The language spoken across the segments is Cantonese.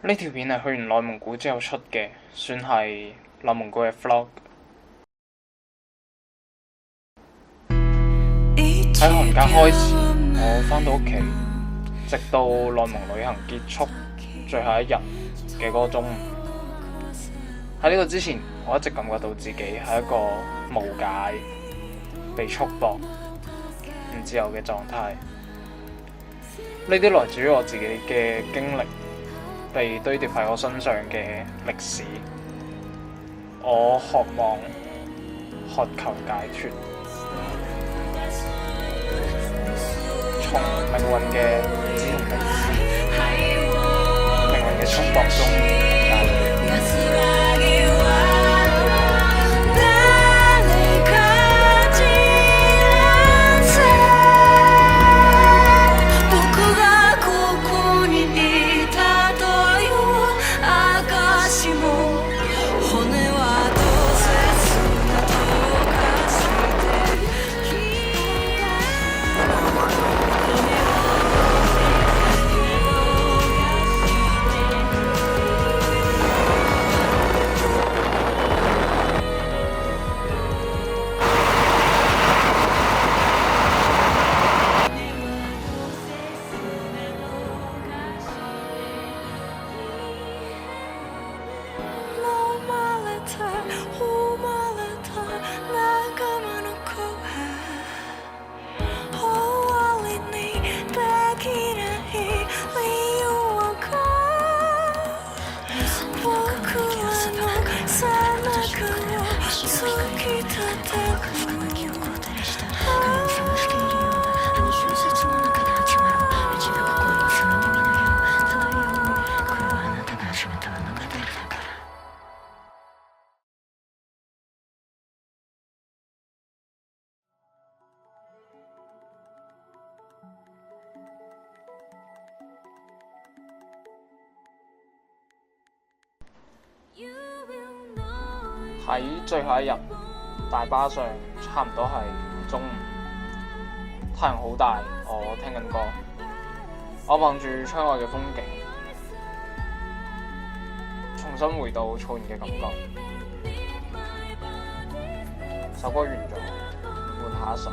呢條片係去完內蒙古之後出嘅，算係內蒙古嘅 vlog。喺寒假開始，我返到屋企，直到內蒙旅行結束最後一日嘅嗰個中午。喺呢個之前，我一直感覺到自己係一個無解、被束縛、唔自由嘅狀態。呢啲來自於我自己嘅經歷，被堆疊喺我身上嘅歷史。我渴望、渴求解脫，從命運嘅唔知同未知、命運嘅束縛中解脫。喺最後一日，大巴上差唔多係中午，太陽好大，我聽緊歌，我望住窗外嘅風景，重新回到草原嘅感覺。首歌完咗，換下一首。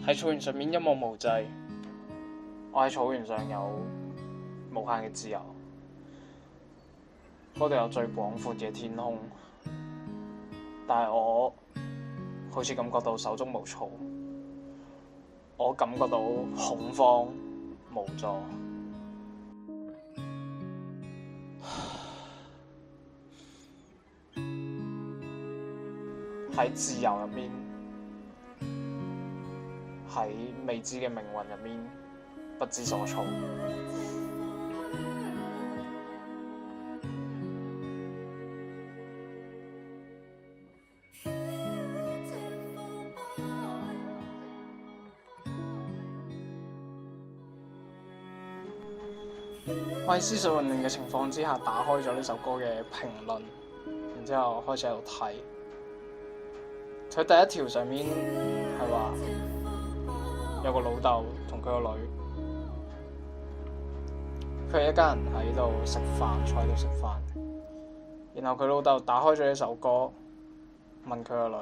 喺草原上面一望無際，我喺草原上有無限嘅自由，嗰度有最廣闊嘅天空，但係我好似感覺到手足無措，我感覺到恐慌無助。喺自由入面，喺未知嘅命運入面，不知所措。我喺思緒混亂嘅情況之下，打開咗呢首歌嘅評論，然之後開始喺度睇。佢第一條上面係話，有個老豆同佢個女，佢哋一家人喺度食飯，坐喺度食飯。然後佢老豆打開咗呢首歌，問佢個女：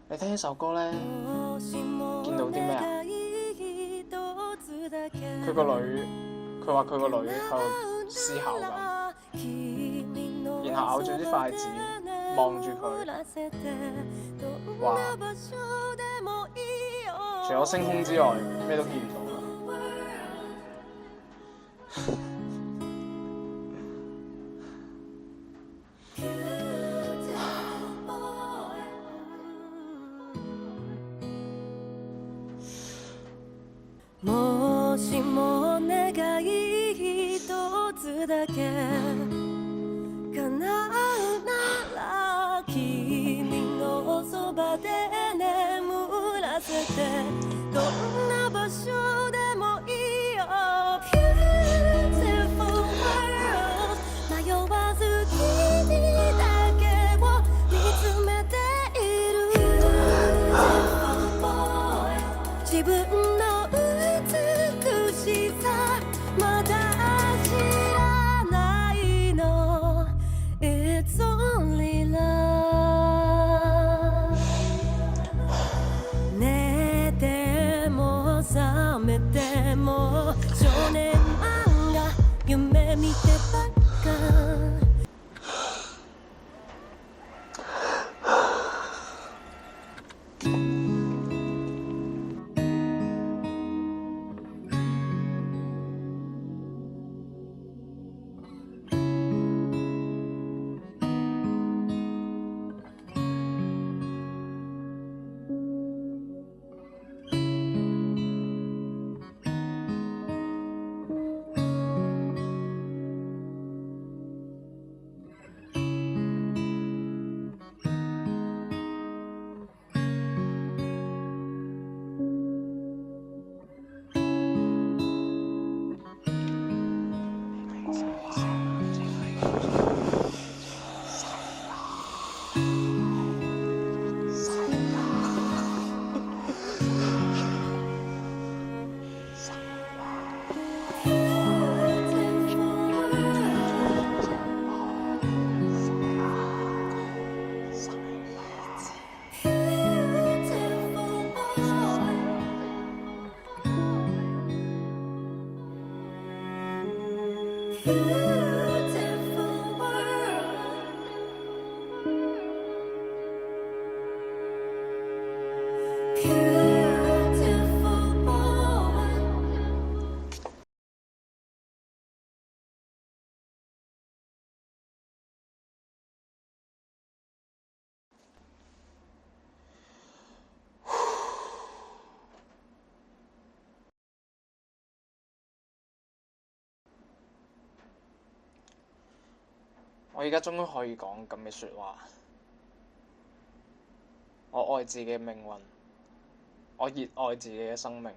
你聽呢首歌呢，見到啲咩啊？佢個女，佢話佢個女喺度思考緊，然後咬住啲筷子，望住佢，話除咗星空之外，咩都見唔到啦。もしも願い一つだけ叶うなら Beautiful world. Beautiful moment.我而家終於可以講咁嘅説話。我愛自己嘅命運，我熱愛自己嘅生命。